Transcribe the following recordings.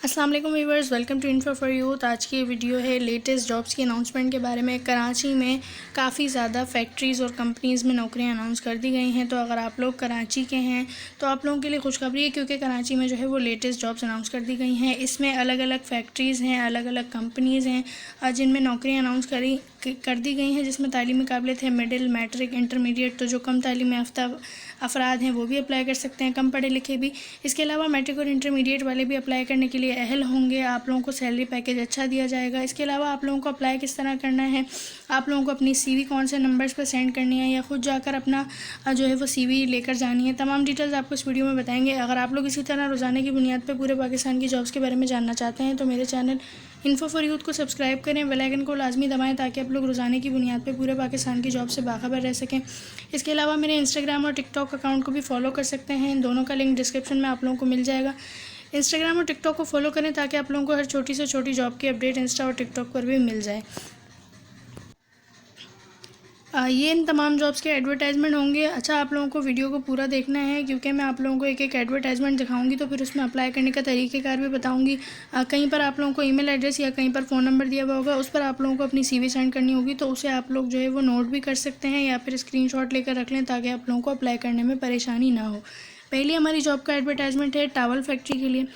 अस्सलाम वालेकुम viewers, welcome to info for youth. आज की वीडियो है लेटेस्ट जॉब्स की अनाउंसमेंट के बारे में। कराची में काफ़ी ज़्यादा फैक्ट्रीज़ और कंपनीज़ में नौकरियां अनाउंस कर दी गई हैं। तो अगर आप लोग कराची के हैं तो आप लोगों के लिए खुशखबरी है, क्योंकि कराची में जो है वो लेटेस्ट जॉब्स अनाउंस कर दी गई हैं। इसमें अलग अलग फैक्ट्रीज़ हैं, अलग अलग कंपनीज़ हैं जिनमें नौकरियाँ अनाउंस कर दी गई हैं, जिसमें तालीमी काबिलियत है मिडिल, मैट्रिक, इंटरमीडिएट। तो जो कम तालीम याफ्ता अफराद हैं वो भी अप्लाई कर सकते हैं, कम पढ़े लिखे भी। इसके अलावा मैट्रिक और इंटरमीडिएट वाले भी अप्लाई करने के लिए अहल होंगे। आप लोगों को सैलरी पैकेज अच्छा दिया जाएगा। इसके अलावा आप लोगों को अप्लाई किस तरह करना है, आप लोगों को अपनी CV कौन से नंबर्स पर सेंड करनी है या ख़ुद जाकर अपना जो है वो CV लेकर जानी है, तमाम डिटेल्स आपको इस वीडियो में बताएंगे। अगर आप लोग इसी तरह रोज़ाना की बुनियाद पर पूरे पाकिस्तान की जॉब्स के बारे में जानना चाहते हैं तो मेरे चैनल इन्फो फॉर यूथ को सब्सक्राइब करें, बेल आइकन को लाजमी दबाएं ताकि आप लोग रोज़ाना की बुनियाद पे पूरे पाकिस्तान की जॉब से बाखबर रह सकें। इसके अलावा मेरे इंस्टाग्राम और टिकटॉक अकाउंट को भी फॉलो कर सकते हैं। इन दोनों का लिंक डिस्क्रिप्शन में आप लोगों को मिल जाएगा। इंस्टाग्राम और टिकटॉक को फॉलो करें ताकि आप लोगों को हर छोटी से छोटी जॉब की अपडेट इंस्टा और टिकटॉक पर भी मिल जाए। ये इन तमाम जॉब्स के एडवर्टाइजमेंट होंगे। अच्छा, आप लोगों को वीडियो को पूरा देखना है, क्योंकि मैं आप लोगों को एक एक एडवर्टाइजमेंट दिखाऊंगी तो फिर उसमें अप्लाई करने का तरीक़ेकार भी बताऊंगी। कहीं पर आप लोगों को ईमेल एड्रेस या कहीं पर फ़ोन नंबर दिया हुआ होगा, उस पर आप लोगों को अपनी CV सेंड करनी होगी। तो उसे आप लोग जो है वो नोट भी कर सकते हैं या फिर स्क्रीनशॉट लेकर रख लें ताकि आप लोगों को अप्लाई करने में परेशानी ना हो। पहली हमारी जॉब का एडवर्टाइजमेंट है टावल फैक्ट्री के लिए।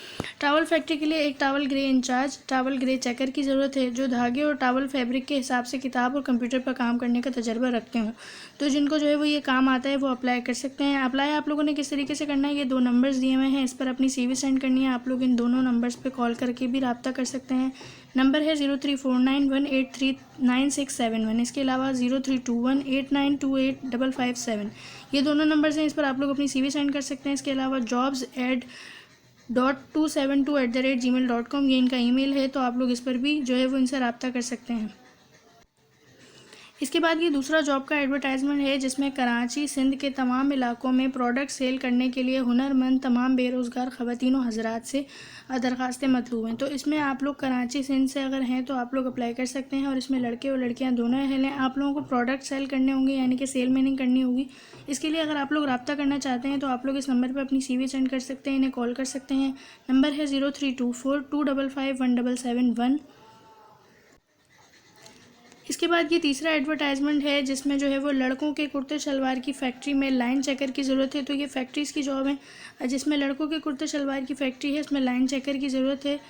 टावल फैक्ट्री के लिए एक towel grey incharge, towel grey checker की ज़रूरत है, जो धागे और टावल फैब्रिक के हिसाब से किताब और कंप्यूटर पर काम करने का तजर्बा रखते हों। तो जिनको जो है वो ये काम आता है वो अप्लाई कर सकते हैं। अप्लाई आप लोगों ने किस तरीके से करना है, ये 2 नंबर्स दिए हुए हैं, इस पर अपनी CV सेंड करनी है। आप लोग इन दोनों नंबर्स पर कॉल करके भी रब्ता कर सकते हैं। नंबर है 0349183967। इसके अलावा 032189285557। ये दोनों नंबर्स हैं, इस पर आप लोग अपनी CV सेंड कर सकते हैं। इसके अलावा jobs@272@gmail.com ये इनका ईमेल है, तो आप लोग इस पर भी जो है वो इनसे रब्ता कर सकते हैं। इसके बाद ये दूसरा जॉब का एडवर्टाइजमेंट है, जिसमें कराची सिंध के तमाम इलाकों में प्रोडक्ट सेल करने के लिए हुनरमंद तमाम बेरोज़गार ख़वातीन और हज़रात से दरख्वास्तें मतलूब हैं। तो इसमें आप लोग कराची सिंध से अगर हैं तो आप लोग अप्लाई कर सकते हैं, और इसमें लड़के और लड़कियां दोनों अहल हैं। आप लोगों को प्रोडक्ट सेल करने होंगे, यानी कि सेल मैनिंग करनी होगी। इसके लिए अगर आप लोग रब्ता करना चाहते हैं तो आप लोग इस नंबर पर अपनी CV सेंड कर सकते हैं, इन्हें कॉल कर सकते हैं। नंबर है 0324255171। इसके बाद ये तीसरा एडवर्टाइजमेंट है, जिसमें जो है वो लड़कों के कुर्ते शलवार की फ़ैक्ट्री में लाइन चेकर की ज़रूरत है। तो ये फैक्ट्रीज़ की जॉब है, जिसमें लड़कों के कुर्ते शलवार की फ़ैक्ट्री है, इसमें लाइन चेकर की ज़रूरत है।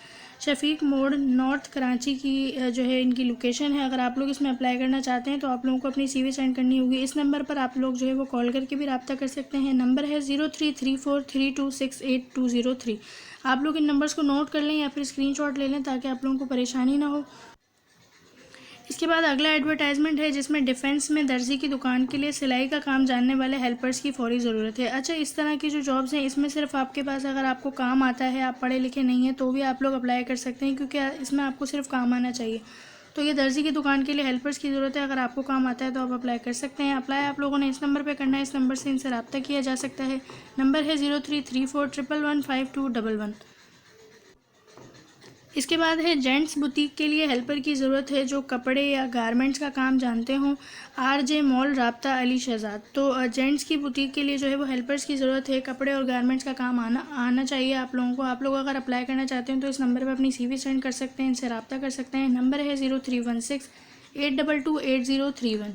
शफीक मोड़, नॉर्थ कराची की जो है इनकी लोकेशन है। अगर आप लोग इसमें अप्लाई करना चाहते हैं तो आप लोगों को अपनी CV सेंड करनी होगी। इस नंबर पर आप लोग जो है वो कॉल करके भी रब्ता कर सकते हैं। नंबर है 0334326203। आप लोग इन नंबर्स को नोट कर लें या फिर स्क्रीनशॉट ले लें ताकि आप लोगों को परेशानी ना हो। इसके बाद अगला एडवर्टाइजमेंट है, जिसमें डिफेंस में दर्जी की दुकान के लिए सिलाई का काम जानने वाले हेल्पर्स की फ़ौरी ज़रूरत है। अच्छा, इस तरह की जो जॉब्स हैं इसमें सिर्फ आपके पास अगर आपको काम आता है, आप पढ़े लिखे नहीं हैं तो भी आप लोग अप्लाई कर सकते हैं, क्योंकि इसमें आपको सिर्फ काम आना चाहिए। तो ये दर्जी की दुकान के लिए हेल्पर्स की ज़रूरत है। अगर आपको काम आता है तो आप अप्लाई कर सकते हैं। अप्लाई आप लोगों ने इस नंबर पर करना है, इस नंबर से इनसे रब्ता किया जा सकता है। नंबर है 0334115151। इसके बाद है जेंट्स बुटीक के लिए हेल्पर की ज़रूरत है, जो कपड़े या गारमेंट्स का काम जानते हों। RJ मॉल, राब्ता अली शहजाद। तो जेंट्स की बुटीक के लिए जो है वो हेल्पर्स की ज़रूरत है, कपड़े और गारमेंट्स का काम आना चाहिए आप लोगों को। आप लोग अगर अप्लाई करना चाहते हैं तो इस नंबर पर अपनी CV सेंड कर सकते हैं, इनसे रब्ता कर सकते हैं। नंबर है 031682283031।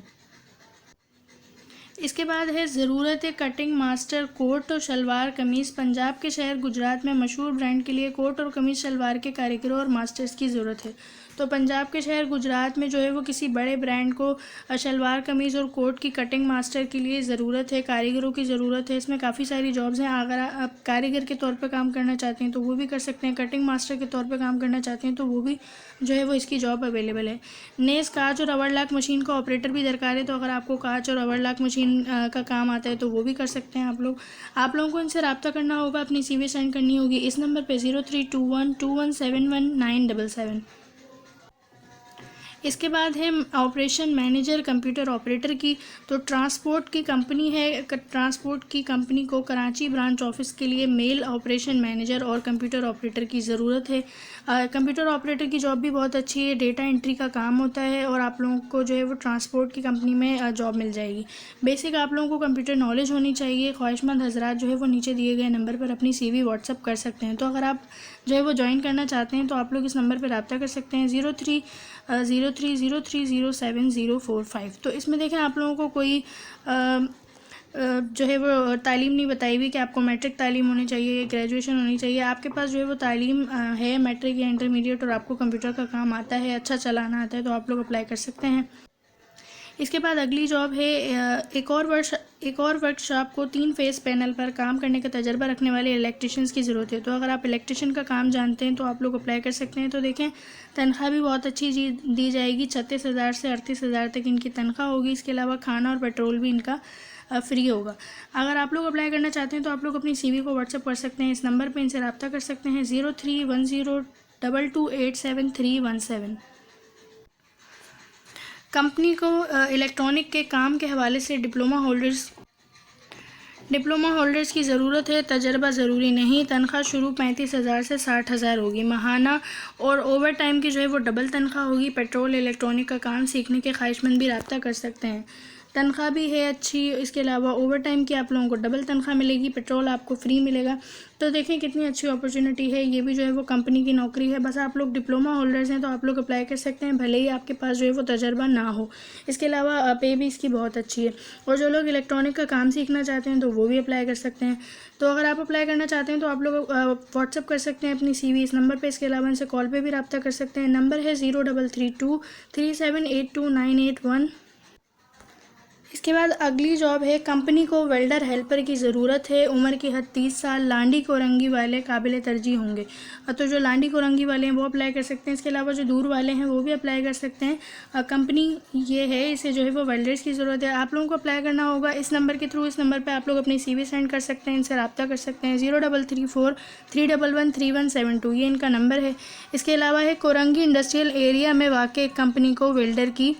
इसके बाद है ज़रूरत है कटिंग मास्टर, कोट और शलवार कमीज़। पंजाब के शहर गुजरात में मशहूर ब्रांड के लिए कोट और कमीज़ शलवार के कारीगरों और मास्टर्स की ज़रूरत है। तो पंजाब के शहर गुजरात में जो है वो किसी बड़े ब्रांड को शलवार कमीज़ और कोट की कटिंग मास्टर के लिए ज़रूरत है, कारीगरों की ज़रूरत है। इसमें काफ़ी सारी जॉब्स हैं। अगर आप कारीगर के तौर पर काम करना चाहते हैं तो वो भी कर सकते हैं, कटिंग मास्टर के तौर पर काम करना चाहते हैं तो वो भी जो है वो इसकी जॉब अवेलेबल है। नेज़, कांच और रबर लॉक मशीन का ऑपरेटर भी दरकार है। तो अगर आपको कांच और रबर लॉक मशीन का काम आता है तो वो भी कर सकते हैं आप लोगों को इनसे रब्ता करना होगा, अपनी CV सेंड करनी होगी इस नंबर पे 032121719777। इसके बाद है ऑपरेशन मैनेजर कंप्यूटर ऑपरेटर की। तो ट्रांसपोर्ट की कंपनी है, ट्रांसपोर्ट की कंपनी को कराची ब्रांच ऑफिस के लिए मेल ऑपरेशन मैनेजर और कंप्यूटर ऑपरेटर की ज़रूरत है। कंप्यूटर ऑपरेटर की जॉब भी बहुत अच्छी है, डेटा एंट्री का काम होता है और आप लोगों को जो है वो ट्रांसपोर्ट की कंपनी में जॉब मिल जाएगी। बेसिक आप लोगों को कंप्यूटर नॉलेज होनी चाहिए। ख्वाहिशमंद हजरात जो है वो नीचे दिए गए नंबर पर अपनी CV व्हाट्सअप कर सकते हैं। तो अगर आप जो है वो ज्वाइन करना चाहते हैं तो आप लोग इस नंबर पर रब्ता कर सकते हैं 0303030745। तो इसमें देखें आप लोगों को कोई जो है वो तालीम नहीं बताई हुई कि आपको मैट्रिक तालीम होनी चाहिए, ग्रेजुएशन होनी चाहिए। आपके पास जो है वो तालीम है मैट्रिक या इंटरमीडिएट और आपको कंप्यूटर का काम आता है, अच्छा चलाना आता है, तो आप लोग अप्लाई कर सकते हैं। इसके बाद अगली जॉब है एक और वर्कशॉप को 3 फेस पैनल पर काम करने का तजर्बा रखने वाले इलेक्ट्रिशियंस की ज़रूरत है। तो अगर आप इलेक्ट्रिशियन का काम जानते हैं तो आप लोग अप्लाई कर सकते हैं। तो देखें तनख्वाह भी बहुत अच्छी दी जाएगी, 36,000 से 38,000 तक इनकी तनख्वाह होगी। इसके अलावा खाना और पेट्रोल भी इनका फ्री होगा। अगर आप लोग अप्लाई करना चाहते हैं तो आप लोग अपनी CV को व्हाट्सअप कर सकते हैं, इस नंबर पर इनसे रब्ता कर सकते हैं 0310228737। कंपनी को इलेक्ट्रॉनिक के काम के हवाले से डिप्लोमा होल्डर्स की ज़रूरत है। तजर्बा ज़रूरी नहीं। तनख्वाह शुरू 35,000 से 60,000 होगी माहाना और ओवर टाइम की जो है वो डबल तनख्वाह होगी। पेट्रोल इलेक्ट्रॉनिक का काम सीखने के ख्वाहिशमंद भी रब्ता कर सकते हैं। तनख्वाह भी है अच्छी। इसके अलावा ओवर टाइम की आप लोगों को डबल तनख्वाह मिलेगी, पेट्रोल आपको फ्री मिलेगा। तो देखें कितनी अच्छी अपॉर्चुनिटी है। ये भी जो है वो कंपनी की नौकरी है। बस आप लोग डिप्लोमा होल्डर्स हैं तो आप लोग अप्लाई कर सकते हैं, भले ही आपके पास जो है वो तजर्बा ना हो। इसके अलावा पे भी इसकी बहुत अच्छी है। और जो लोग इलेक्ट्रॉनिक का काम सीखना चाहते हैं तो वो भी अप्लाई कर सकते हैं। तो अगर आप अप्लाई करना चाहते हैं तो आप लोग व्हाट्सअप कर सकते हैं अपनी CV इस नंबर पर। इसके अलावा इनसे कॉल पर भी रब्ता कर सकते हैं। नंबर है 0332378291। इसके बाद अगली जॉब है कंपनी को वेल्डर हेल्पर की ज़रूरत है। उम्र की हद 30 साल। लांडी कोरंगी वाले काबिल तरजीह होंगे। तो जो लांडी कोरंगी वाले हैं वो अप्लाई कर सकते हैं। इसके अलावा जो दूर वाले हैं वो भी अप्लाई कर सकते हैं। कंपनी ये है, इसे जो है वो वेल्डर्स की ज़रूरत है। आप लोगों को अप्लाई करना होगा इस नंबर के थ्रू। इस नंबर पर आप लोग अपनी CV सेंड कर सकते हैं, इनसे रब्ता कर सकते हैं 0334313172। ये इनका नंबर है। इसके अलावा है कोरंगी इंडस्ट्रियल एरिया में वाक़ कंपनी को वेल्डर की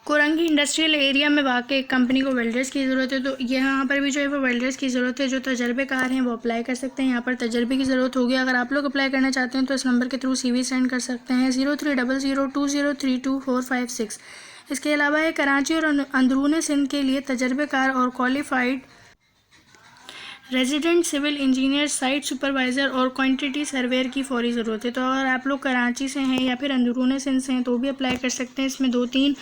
कंपनी को वेल्डर्स की ज़रूरत है। तो यहाँ पर भी जो है वो वेल्डर्स की ज़रूरत है। जो तजर्बेकार हैं वो अप्लाई कर सकते हैं। यहाँ पर तजर्बे की ज़रूरत होगी। अगर आप लोग अप्लाई करना चाहते हैं तो इस नंबर के थ्रू CV सेंड कर सकते हैं 0300203246। इसके अलावा है कराची और अंदरून सिंध के लिए तजर्बेकार और qualified resident civil engineer, site supervisor और क्वांटिटी सर्वेयर की फौरी ज़रूरत है। तो अगर आप लोग कराची से हैं या फिर अंदरून सिंध से हैं तो भी अप्लाई कर सकते हैं। इसमें 2-3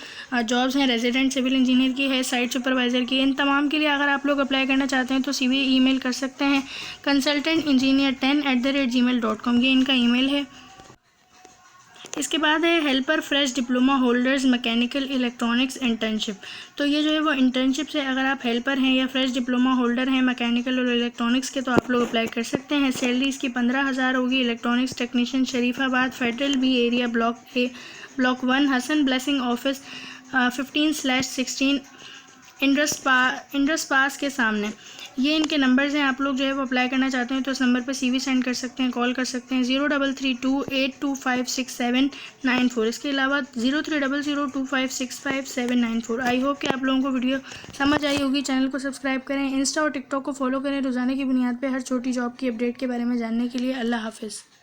जॉब्स हैं। रेजिडेंट सिविल इंजीनियर की है, साइट सुपरवाइज़र की। इन तमाम के लिए अगर आप लोग अप्लाई करना चाहते हैं तो CV ईमेल कर सकते हैं consultantengineer10@gmail.com। ये इनका ईमेल है। इसके बाद है helper fresh diploma holders mechanical electronics internship. तो ये जो है वो इंटर्नशिप से अगर आप हेल्पर हैं या फ्रेश डिप्लोमा होल्डर हैं मैकेनिकल और इलेक्ट्रॉनिक्स के तो आप लोग अप्लाई कर सकते हैं। सैलरी इसकी 15,000 होगी। Electronics technician Sharifabad federal B area block 1 Hasan blessing office 15/16 Indus पास के सामने। ये इनके नंबर्स हैं। आप लोग जो है वो अप्लाई करना चाहते हैं तो इस नंबर पर CV सेंड कर सकते हैं, कॉल कर सकते हैं 033282567994। इसके अलावा 030025657994। आई होप कि आप लोगों को वीडियो समझ आई होगी। चैनल को सब्सक्राइब करें, इंस्टा और टिकटॉक को फॉलो करें रोज़ाना की बुनियाद पर हर छोटी जॉब की अपडेट के बारे में जानने के लिए। अल्लाह हाफिज़।